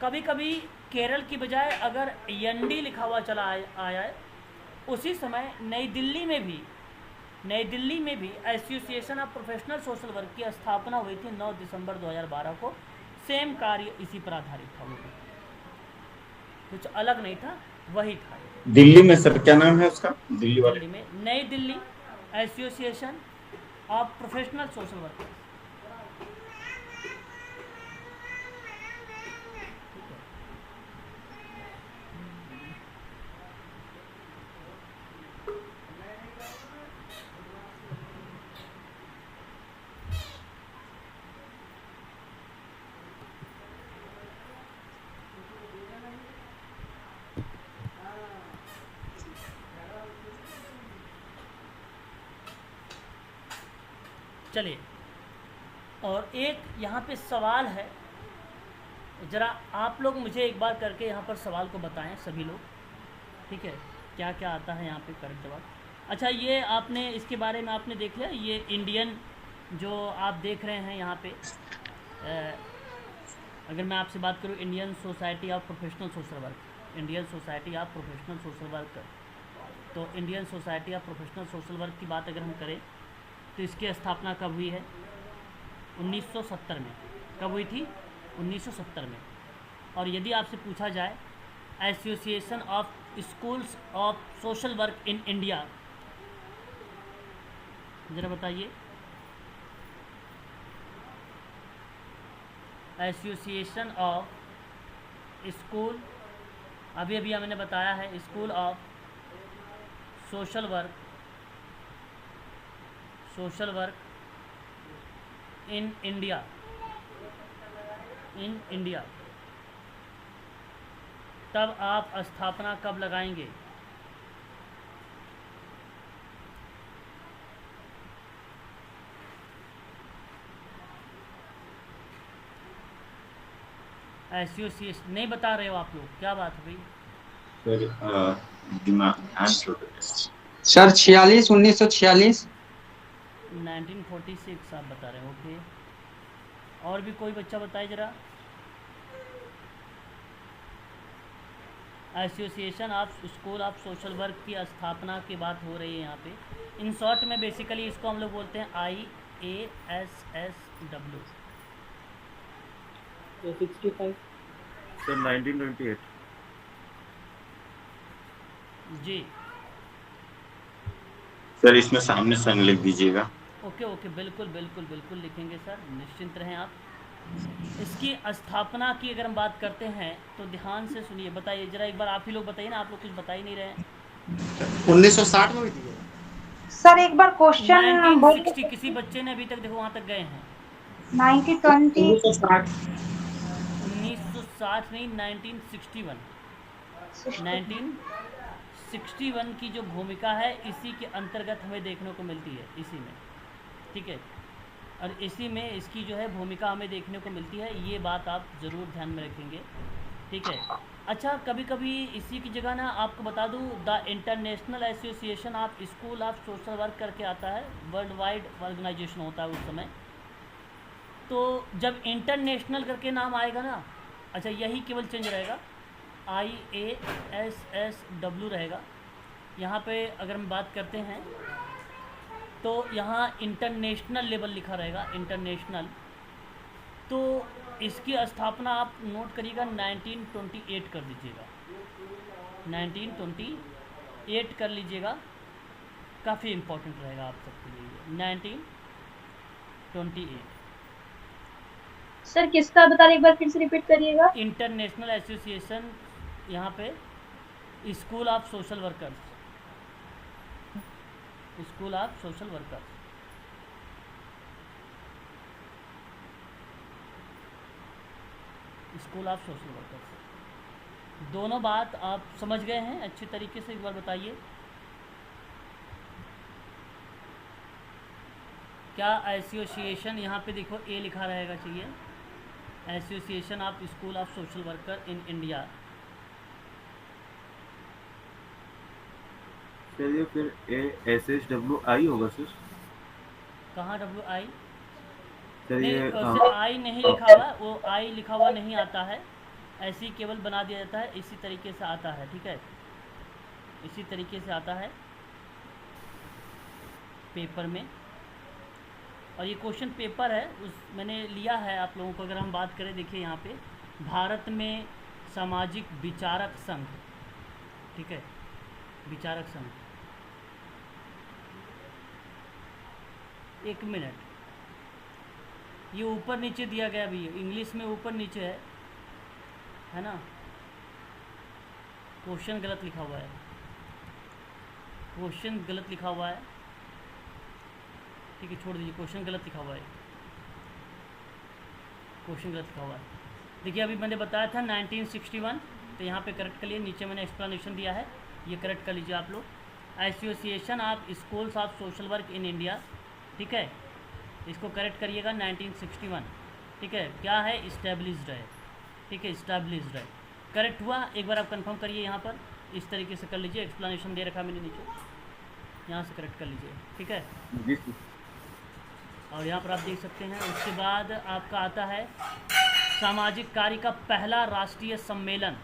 कभी कभी केरल की बजाय अगर ND लिखा हुआ चला आया है, उसी समय नई दिल्ली में भी association of professional social work की स्थापना हुई थी 9 दिसंबर 2012 को। सेम कार्य इसी पर आधारित था, वो कुछ अलग नहीं था, वही था। दिल्ली में सर क्या नाम है उसका? दिल्ली वाले दिल्ली में नई Delhi association of professional social workers. चलिए, और एक यहाँ पे सवाल है, ज़रा आप लोग मुझे एक बार करके यहाँ पर सवाल को बताएं सभी लोग, ठीक है। क्या क्या आता है यहाँ पे करेक्ट जवाब? अच्छा, ये आपने इसके बारे में आपने देख लिया, ये इंडियन जो आप देख रहे हैं यहाँ पे, अगर मैं आपसे बात करूँ Indian society of professional social work, Indian society of professional social work, तो Indian society of professional social work की बात अगर हम करें तो इसकी स्थापना कब हुई है? 1970 में। कब हुई थी? 1970 में। और यदि आपसे पूछा जाए association of schools of social work in India, ज़रा बताइए। एसोसिएशन ऑफ स्कूल, अभी अभी हमने बताया है, school of social work in India, तब आप स्थापना कब लगाएंगे? एसोसिएशन नहीं बता रहे हो आप लोग, क्या बात है भाई? दिमाग ध्यान छोड़ सर 1946 1946 आप बता रहे हो, ओके। और भी कोई बच्चा बताए जरा। Association of school of social work की स्थापना की बात हो रही है यहाँ पे। इन शॉर्ट में बेसिकली इसको हम लोग बोलते हैं IASSW। 65 सर 1928। जी सर इसमें सामने सन लिख दीजिएगा। ओके ओके, बिल्कुल बिल्कुल बिल्कुल लिखेंगे सर, निश्चिंत रहें आप। इसकी स्थापना की अगर हम बात करते हैं तो ध्यान से सुनिए, बताइए जरा एक बार, आप ही लोग बताइए ना, आप लोग कुछ बता ही नहीं रहे हैं। 1960 में हुई थी। सर एक बार क्वेश्चन 1960, किसी बच्चे ने अभी तक देखो वहाँ तक गए हैं। 1920 1960 नहीं, 1961 की जो भूमिका है इसी के अंतर्गत हमें देखने को मिलती है, इसी में, ठीक है। और इसी में इसकी जो है भूमिका हमें देखने को मिलती है, ये बात आप ज़रूर ध्यान में रखेंगे, ठीक है। अच्छा, कभी कभी इसी की जगह ना आपको बता दूँ, the international association of school of social work करके आता है, वर्ल्ड वाइड ऑर्गेनाइजेशन होता है उस समय। तो जब इंटरनेशनल करके नाम आएगा ना, अच्छा यही केवल चेंज रहेगा, IASSW रहेगा। यहाँ पे अगर हम बात करते हैं तो यहाँ इंटरनेशनल लेवल लिखा रहेगा, इंटरनेशनल। तो इसकी स्थापना आप नोट करिएगा 1928 कर दीजिएगा, 1928 कर लीजिएगा, काफ़ी इम्पोर्टेंट रहेगा आप सबके लिए 1928। सर किसका बता रहे, एक बार फिर से रिपीट करिएगा। इंटरनेशनल एसोसिएशन, यहाँ पे school of social workers, school of social workers. School of social workers, दोनों बात आप समझ गए हैं अच्छी तरीके से, एक बार बताइए। क्या एसोसिएशन, यहाँ पे देखो ए लिखा रहेगा, चाहिए association of school of social worker in India. चलिए फिर ASSWI होगा सर। कहाँ WI? सर नहीं, ये सिर्फ आई नहीं लिखा हुआ, वो आई लिखा हुआ नहीं आता है, ऐसे ही केवल बना दिया जाता है, इसी तरीके से आता है, ठीक है, इसी तरीके से आता है पेपर में। और ये क्वेश्चन पेपर है, उस मैंने लिया है आप लोगों को। अगर हम बात करें, देखिए यहाँ पे भारत में सामाजिक विचारक संघ, ठीक है, विचारक संघ, एक मिनट, ये ऊपर नीचे दिया गया भी है, इंग्लिश में ऊपर नीचे है ना, क्वेश्चन गलत लिखा हुआ है, क्वेश्चन गलत लिखा हुआ है, ठीक है, छोड़ दीजिए, क्वेश्चन गलत लिखा हुआ है, क्वेश्चन गलत लिखा हुआ है। देखिए अभी मैंने बताया था 1961, तो यहाँ पे करेक्ट कर लिए, नीचे मैंने एक्सप्लेनेशन दिया है, ये करेक्ट कर लीजिए आप लोग। Association of schools of social work in India, ठीक है, इसको करेक्ट करिएगा 1961, ठीक है। क्या है? इस्टेब्लिश्ड है, ठीक है, इस्टेब्लिश्ड है, करेक्ट हुआ। एक बार आप कंफर्म करिए, यहाँ पर इस तरीके से कर लीजिए, एक्सप्लेनेशन दे रखा मैंने नीचे, यहाँ से करेक्ट कर लीजिए, ठीक है। और यहाँ पर आप देख सकते हैं, उसके बाद आपका आता है सामाजिक कार्य का पहला राष्ट्रीय सम्मेलन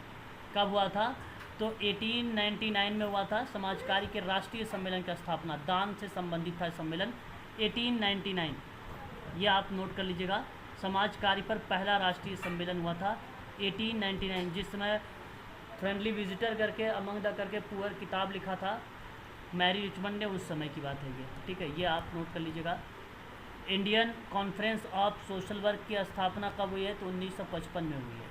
कब हुआ था? तो 1899 में हुआ था समाज कार्य के राष्ट्रीय सम्मेलन की स्थापना, दान से संबंधित था सम्मेलन 1899, ये आप नोट कर लीजिएगा। समाज कार्य पर पहला राष्ट्रीय सम्मेलन हुआ था 1899, जिस समय फ्रेंडली विजिटर करके अमंग द करके पुअर किताब लिखा था मैरी रिचमंड ने, उस समय की बात है ये, ठीक है, ये आप नोट कर लीजिएगा। Indian conference of social work की स्थापना कब हुई है? तो 1955 में हुई है।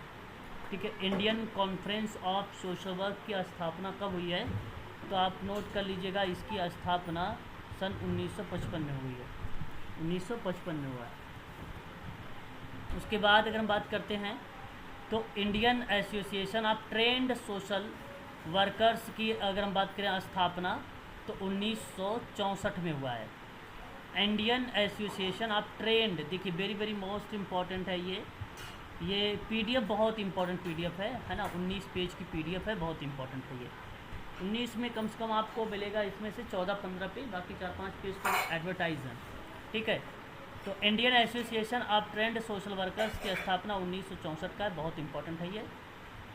ठीक है, Indian conference of social work की स्थापना कब हुई है? तो आप नोट कर लीजिएगा, इसकी स्थापना सन 1955 में हुई है, 1955 में हुआ है। उसके बाद अगर हम बात करते हैं तो Indian association of trend social workers की अगर हम बात करें स्थापना तो 1964 में हुआ है। इंडियन एसोसिएशन ऑफ ट्रेंड, देखिए वेरी वेरी मोस्ट इम्पॉर्टेंट है ये पीडीएफ बहुत इंपॉर्टेंट पीडीएफ है ना, 19 पेज की पीडीएफ है, बहुत इंपॉर्टेंट है ये। 19 में कम से कम आपको मिलेगा इसमें से 14-15 पेज, बाकी 4-5 पेज पर एडवर्टाइज हैं। ठीक है, तो Indian association of trend social workers की स्थापना 1964 का है, बहुत इंपॉर्टेंट है ये।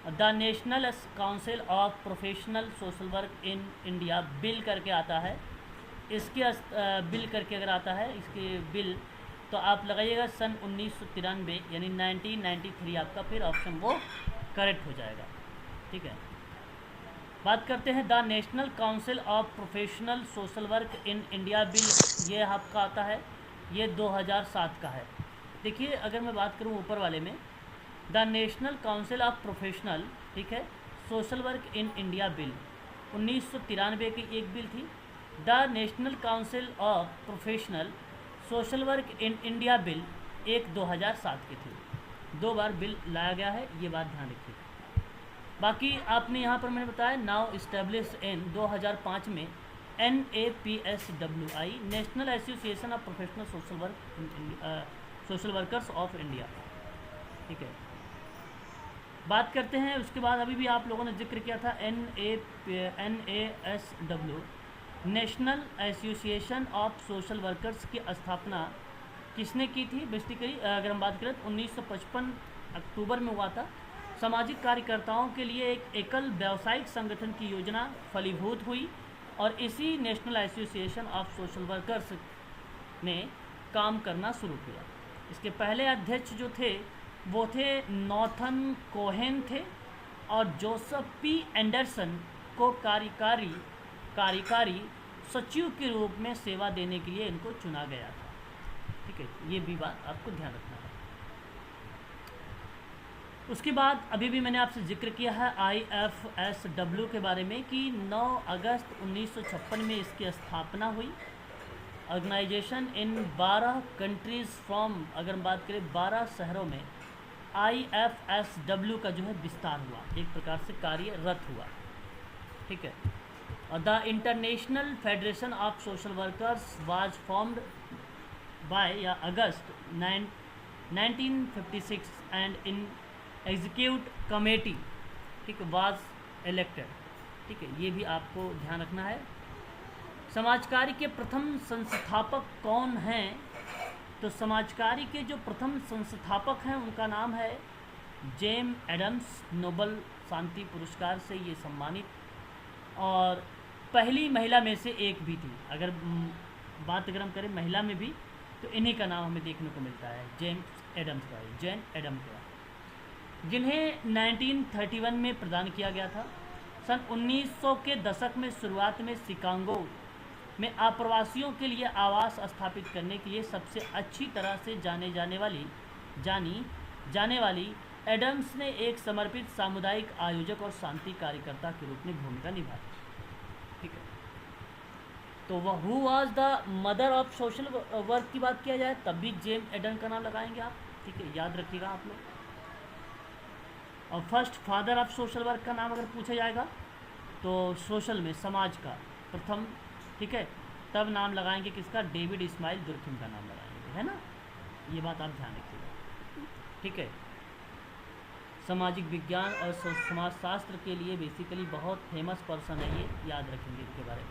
The national council of professional social work in India bill करके आता है, इसके बिल करके अगर आता है इसके बिल तो आप लगाइएगा सन 1993 यानी 1993 आपका फिर ऑप्शन वो करेक्ट हो जाएगा। ठीक है, बात करते हैं the national council of professional social work in India bill, ये आपका आता है, ये 2007 का है। देखिए अगर मैं बात करूं ऊपर वाले में, the national council of professional, ठीक है, social work in India bill 1993 की एक बिल थी। The national council of professional social work in India bill एक 2007 की थी, 2 बार बिल लाया गया है, ये बात ध्यान रखिए। बाकी आपने यहाँ पर मैंने बताया नाउ इस्टेब्लिश इन 2005 में NAPSWI national association of professional social workers of India. ठीक है, बात करते हैं उसके बाद अभी भी आप लोगों ने जिक्र किया था NASW national association of social workers की स्थापना किसने की थी? बेसिकली अगर हम बात करें तो 1955 अक्टूबर में हुआ था। सामाजिक कार्यकर्ताओं के लिए एक एकल व्यावसायिक संगठन की योजना फलीभूत हुई और इसी national association of social workers ने काम करना शुरू किया। इसके पहले अध्यक्ष जो थे वो थे नॉर्थन कोहेन थे और जोसेफ पी एंडरसन को कार्यकारी सचिव के रूप में सेवा देने के लिए इनको चुना गया था। ठीक है, ये भी बात आपको ध्यान रखना है। उसके बाद अभी भी मैंने आपसे जिक्र किया है IFSW के बारे में कि 9 अगस्त 1956 में इसकी स्थापना हुई। ऑर्गेनाइजेशन इन 12 कंट्रीज़ फ्रॉम, अगर हम बात करें 12 शहरों में IFSW का जो है विस्तार हुआ, एक प्रकार से कार्यरत हुआ। ठीक है, और the international federation of social workers was formed by या अगस्त 1956 एंड इन एग्जीक्यूट कमेटी, ठीक, वाज इलेक्टेड। ठीक है, ये भी आपको ध्यान रखना है। समाजकार्य के प्रथम संस्थापक कौन हैं? तो समाजकार्य के जो प्रथम संस्थापक हैं उनका नाम है जेम एडम्स, नोबल शांति पुरस्कार से ये सम्मानित और पहली महिला में से एक भी थी। अगर बात अगर हम करें महिला में भी तो इन्हीं का नाम हमें देखने को मिलता है, जेम्स एडम्स का, जैन एडम का, जिन्हें 1931 में प्रदान किया गया था। सन 1900 के दशक में शुरुआत में शिकागो में आप्रवासियों के लिए आवास स्थापित करने के लिए सबसे अच्छी तरह से जानी जाने वाली एडम्स ने एक समर्पित सामुदायिक आयोजक और शांति कार्यकर्ता के रूप में भूमिका निभाई। ठीक है, तो वह who was the mother of social work की बात किया जाए तब भी जेम एडम का नाम लगाएंगे आप। ठीक है, याद रखिएगा आप लोग। और first father of social work का नाम अगर पूछा जाएगा तो सोशल में समाज का प्रथम, ठीक है, तब नाम लगाएंगे किसका? डेविड इस्माइल दुर्खिम का नाम लगाएंगे, है ना, ये बात आप ध्यान रखिएगा। ठीक है, सामाजिक विज्ञान और समाजशास्त्र के लिए बेसिकली बहुत फेमस पर्सन है ये, याद रखेंगे इसके बारे में।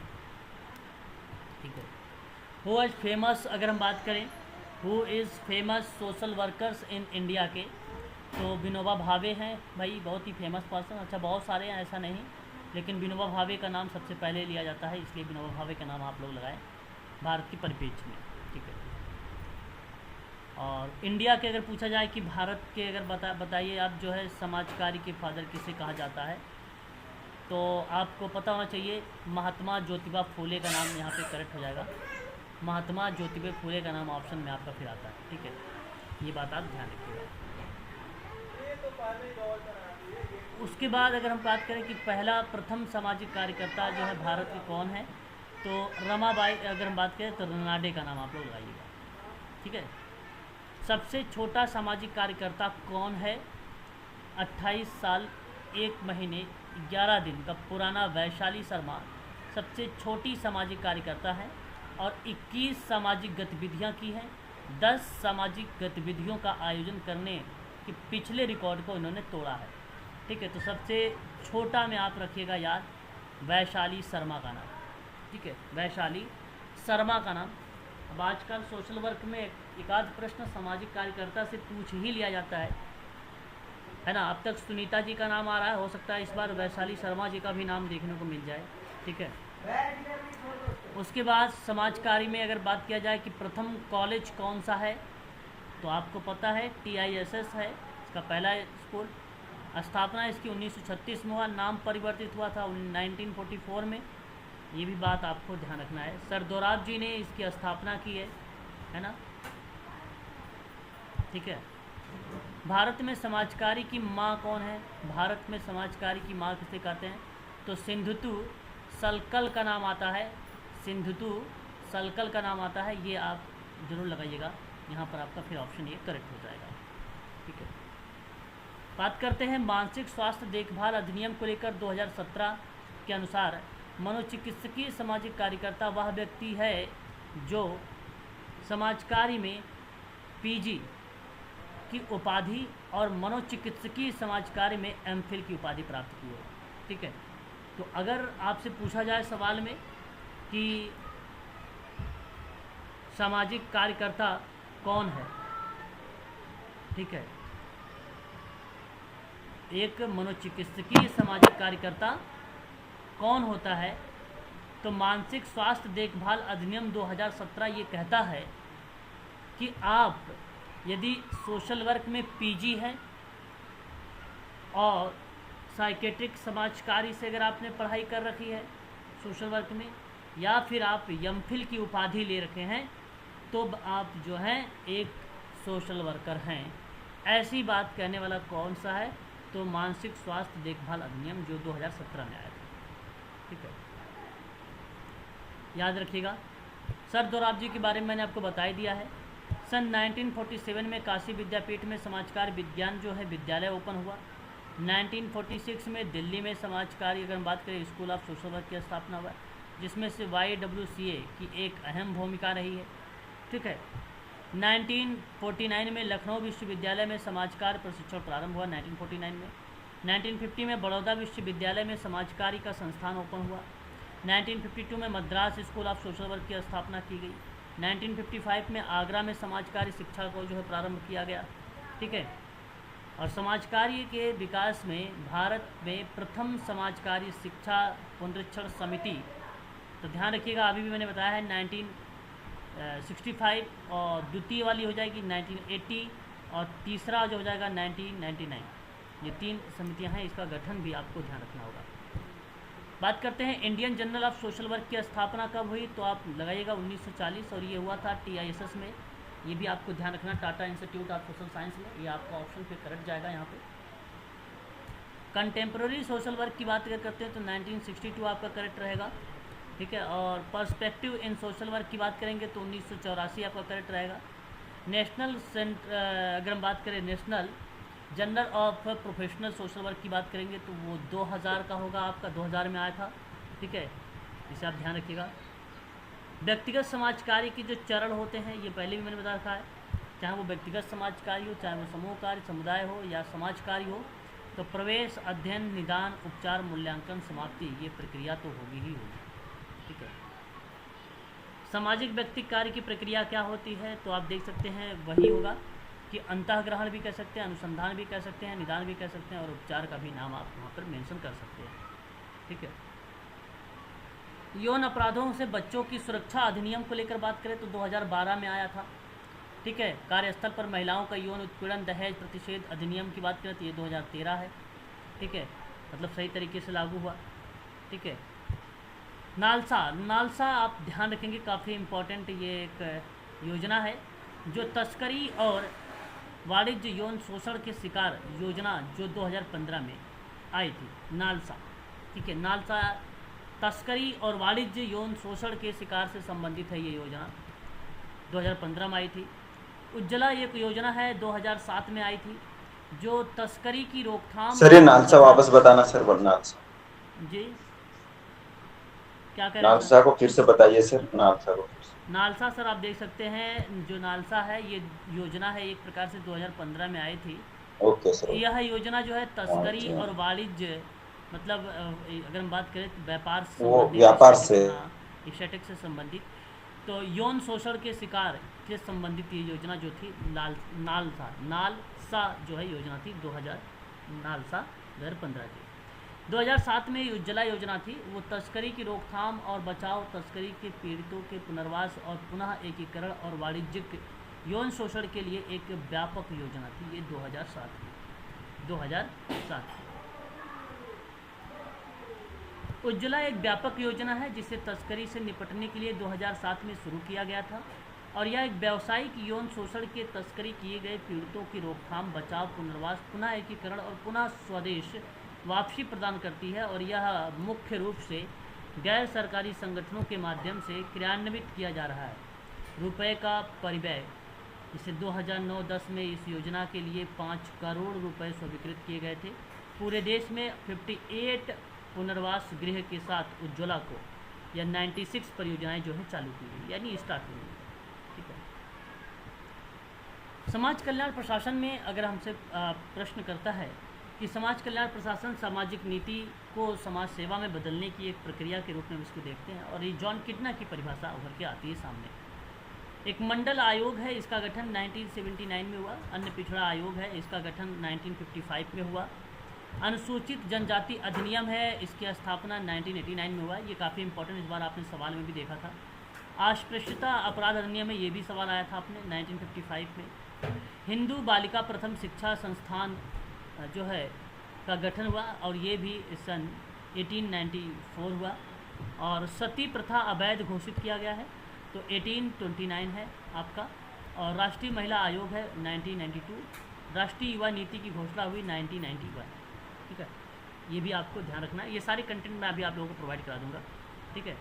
ठीक है, हु इज़ फेमस, अगर हम बात करें who is famous social workers in India के, तो विनोबा भावे हैं भाई, बहुत ही फेमस पर्सन। अच्छा, बहुत सारे हैं ऐसा नहीं, लेकिन विनोबा भावे का नाम सबसे पहले लिया जाता है, इसलिए विनोबा भावे का नाम आप लोग लगाएं भारत की परिप्रेक्ष्य में। ठीक है, और इंडिया के अगर पूछा जाए कि भारत के अगर बताइए आप जो है समाज कार्य के फादर किसे कहा जाता है, तो आपको पता होना चाहिए महात्मा ज्योतिबा फूले का नाम यहाँ पे करेक्ट हो जाएगा। महात्मा ज्योतिबा फुले का नाम ऑप्शन में आपका फिर आता है। ठीक है, ये बात आप ध्यान रखिएगा। उसके बाद अगर हम बात करें कि पहला प्रथम सामाजिक कार्यकर्ता जो है भारत में कौन है, तो रमाबाई, अगर हम बात करें तो रनाडे का नाम आप लोग लगाइएगा। ठीक है, सबसे छोटा सामाजिक कार्यकर्ता कौन है? 28 साल 1 महीने 11 दिन का पुराना वैशाली शर्मा सबसे छोटी सामाजिक कार्यकर्ता है और 21 सामाजिक गतिविधियां की हैं। 10 सामाजिक गतिविधियों का आयोजन करने के पिछले रिकॉर्ड को इन्होंने तोड़ा है। ठीक है, तो सबसे छोटा में आप रखिएगा याद वैशाली शर्मा का नाम। ठीक है, वैशाली शर्मा का नाम। अब आजकल सोशल वर्क में एक आध प्रश्न सामाजिक कार्यकर्ता से पूछ ही लिया जाता है ना। अब तक सुनीता जी का नाम आ रहा है, हो सकता है इस बार वैशाली शर्मा जी का भी नाम देखने को मिल जाए। ठीक है, उसके बाद समाज कार्य में अगर बात किया जाए कि प्रथम कॉलेज कौन सा है, तो आपको पता है TISS है इसका पहला स्कूल। स्थापना इसकी 1936 में हुआ, नाम परिवर्तित हुआ था 1944 में। ये भी बात आपको ध्यान रखना है। सर दोराब जी ने इसकी स्थापना की है ना। ठीक है, भारत में समाजकारी की माँ कौन है? भारत में समाजकारी की माँ किसे कहते हैं? तो सिंधुतु सलकल का नाम आता है। सिंधुतु सलकल का नाम आता है, ये आप जरूर लगाइएगा। यहाँ पर आपका फिर ऑप्शन ये करेक्ट हो जाएगा। ठीक है, बात करते हैं मानसिक स्वास्थ्य देखभाल अधिनियम को लेकर। 2017 के अनुसार मनोचिकित्सकीय सामाजिक कार्यकर्ता वह व्यक्ति है जो समाज कार्य में PG की उपाधि और मनोचिकित्सकीय समाज कार्य में MPhil की उपाधि प्राप्त की हो। ठीक है, तो अगर आपसे पूछा जाए सवाल में कि सामाजिक कार्यकर्ता कौन है, ठीक है, एक मनोचिकित्सकीय सामाजिक कार्यकर्ता कौन होता है, तो मानसिक स्वास्थ्य देखभाल अधिनियम 2017 ये कहता है कि आप यदि सोशल वर्क में PG है और साइकेट्रिक समाज कार्य से अगर आपने पढ़ाई कर रखी है सोशल वर्क में, या फिर आप MPhil की उपाधि ले रखे हैं, तो आप जो हैं एक सोशल वर्कर हैं। ऐसी बात कहने वाला कौन सा है? तो मानसिक स्वास्थ्य देखभाल अधिनियम जो 2017 में आया था। ठीक है, याद रखिएगा। सर दोराब जी के बारे में मैंने आपको बता ही दिया है। सन 1947 में काशी विद्यापीठ में समाजकार विज्ञान जो है विद्यालय ओपन हुआ। 1946 में दिल्ली में समाजकारी अगर हम बात करें स्कूल ऑफ सोशल वर्क की स्थापना हुआ, जिसमें से YWCA की एक अहम भूमिका रही है। ठीक है, 1949 में लखनऊ विश्वविद्यालय में समाजकार प्रशिक्षण प्रारंभ हुआ 1949 में। 1950 में बड़ौदा विश्वविद्यालय में समाजकारी का संस्थान ओपन हुआ। 1952 में Madras school of social work की स्थापना की गई। 1955 में आगरा में समाजकारी शिक्षा को जो है प्रारंभ किया गया। ठीक है, और समाजकार्य के विकास में भारत में प्रथम समाजकारी शिक्षा पुनरीक्षण समिति, तो ध्यान रखिएगा अभी भी मैंने बताया है 1965 और द्वितीय वाली हो जाएगी 1980 और तीसरा जो हो जाएगा 1999। ये 3 समितियां हैं, इसका गठन भी आपको ध्यान रखना होगा। बात करते हैं Indian journal of social work की स्थापना कब हुई, तो आप लगाइएगा 1940 और ये हुआ था TISS में। ये भी आपको ध्यान रखना, Tata institute of social science में। ये आपका ऑप्शन पे करेक्ट जाएगा यहाँ पे। कंटेम्प्रेरी सोशल वर्क की बात अगर करते हैं तो 1962 आपका करेक्ट रहेगा। ठीक है, और पर्सपेक्टिव इन सोशल वर्क की बात करेंगे तो 1984 आपका करेक्ट रहेगा। नेशनल अगर हम बात करें national journal of professional social work की बात करेंगे तो वो 2000 का होगा, आपका 2000 में आया था। ठीक है, इसे आप ध्यान रखिएगा। व्यक्तिगत समाज कार्य के जो चरण होते हैं ये पहले भी मैंने बता रखा है, चाहे वो व्यक्तिगत समाज कार्य हो, चाहे वो समूह कार्य, समुदाय हो या समाज कार्य हो। तो प्रवेश, अध्ययन, निदान, उपचार, मूल्यांकन, समाप्ति, ये प्रक्रिया तो होगी ही होगी। ठीक है, सामाजिक व्यक्ति कार्य की प्रक्रिया क्या होती है, तो आप देख सकते हैं वही होगा कि अंतःग्रहण भी कह सकते हैं, अनुसंधान भी कह सकते हैं, निदान भी कह सकते हैं और उपचार का भी नाम आप वहाँ पर मेंशन कर सकते हैं। ठीक है, यौन अपराधों से बच्चों की सुरक्षा अधिनियम को लेकर बात करें तो 2012 में आया था। ठीक है, कार्यस्थल पर महिलाओं का यौन उत्पीड़न, दहेज प्रतिषेध अधिनियम की बात करें तो ये 2013 है। ठीक है, मतलब सही तरीके से लागू हुआ। ठीक है, नालसा आप ध्यान रखेंगे, काफ़ी इम्पोर्टेंट ये एक योजना है जो तस्करी और वाणिज्य यौन शोषण के शिकार योजना जो 2015 में आई थी। नालसा, ठीक है, नालसा तस्करी और वाणिज्य यौन शोषण के शिकार से संबंधित है। ये योजना 2015 में आई थी। उज्ज्वला एक योजना है 2007 में आई थी जो तस्करी की रोकथाम। सर ये नालसा वापस बताना सर, नालसा जी क्या कह रहे हैं? नालसा को फिर से बताइए सर, नालसा को फिर से। नालसा सर आप देख सकते हैं, जो नालसा है ये योजना है एक प्रकार से 2015 में आई थी। Okay sir. यह योजना जो है तस्करी और वाणिज्य, मतलब अगर हम बात करें तो व्यापार से, से संबंधित, तो यौन शोषण के शिकार से संबंधित ये योजना जो थी नालसा जो है योजना थी 2015 की। 2007 में उज्ज्वला योजना थी, वो तस्करी की रोकथाम और बचाव, तस्करी के पीड़ितों के पुनर्वास और पुनः एकीकरण और वाणिज्यिक यौन शोषण के लिए एक व्यापक योजना थी। ये 2007 उज्ज्वला एक व्यापक योजना है जिसे तस्करी से निपटने के लिए 2007 में शुरू किया गया था और यह एक व्यावसायिक यौन शोषण के तस्करी किए गए पीड़ितों की रोकथाम, बचाव, पुनर्वास, पुनः एकीकरण और पुनः स्वदेश वापसी प्रदान करती है और यह मुख्य रूप से गैर सरकारी संगठनों के माध्यम से क्रियान्वित किया जा रहा है। रुपए का परिव्यय, जिसे 2009-10 में इस योजना के लिए 5 करोड़ रुपए स्वीकृत किए गए थे। पूरे देश में 58 पुनर्वास गृह के साथ उज्ज्वला को या 96 परियोजनाएं जो है चालू की गई, यानी स्टार्ट हुई। ठीक है, समाज कल्याण प्रशासन में अगर हमसे प्रश्न करता है कि समाज कल्याण प्रशासन सामाजिक नीति को समाज सेवा में बदलने की एक प्रक्रिया के रूप में इसको देखते हैं और ये जॉन किडना की परिभाषा उभर के आती है सामने। एक मंडल आयोग है, इसका गठन 1979 में हुआ। अन्य पिछड़ा आयोग है, इसका गठन 1955 में हुआ। अनुसूचित जनजाति अधिनियम है, इसकी स्थापना 1989 में हुआ। ये काफ़ी इंपॉर्टेंट, इस बार आपने सवाल में भी देखा था। अस्पृश्यता अपराध अधिनियम में ये भी सवाल आया था आपने 1955 में। हिंदू बालिका प्रथम शिक्षा संस्थान जो है का गठन हुआ और ये भी सन 1894 हुआ। और सती प्रथा अवैध घोषित किया गया है, तो 1829 है आपका। और राष्ट्रीय महिला आयोग है 1992। राष्ट्रीय युवा नीति की घोषणा हुई 1991। ठीक है, ये भी आपको ध्यान रखना है। ये सारे कंटेंट मैं अभी आप लोगों को प्रोवाइड करा दूंगा। ठीक है,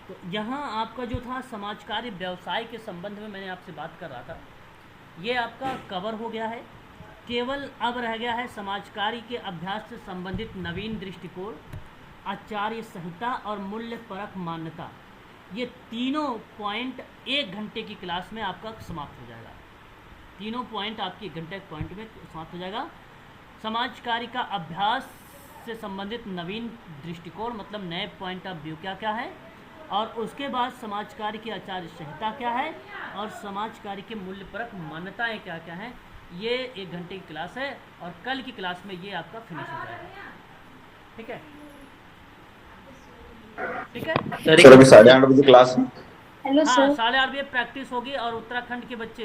तो यहाँ आपका जो था समाज कार्य व्यवसाय के संबंध में मैंने आपसे बात कर रहा था, ये आपका कवर हो गया है। केवल अब रह गया है समाज कार्य के अभ्यास से संबंधित नवीन दृष्टिकोण, आचार्य संहिता और मूल्य परक मान्यता। ये तीनों पॉइंट 1 घंटे की क्लास में आपका समाप्त हो जाएगा। तीनों पॉइंट आपकी 1 घंटे पॉइंट में समाप्त हो जाएगा। समाज कार्य का अभ्यास से संबंधित नवीन दृष्टिकोण मतलब नए पॉइंट ऑफ व्यू क्या क्या है, और उसके बाद समाज कार्य की आचार्य संहिता क्या है और समाज कार्य के मूल्य परक मान्यताएं क्या क्या हैं। ये 1 घंटे की क्लास है और कल की क्लास में ये आपका फिनिश हो जाएगा। ठीक है, ठीक है सर अभी 8:30 बजे क्लास है। हेलो हाँ, सर। 8:30 बजे प्रैक्टिस होगी और उत्तराखंड के बच्चे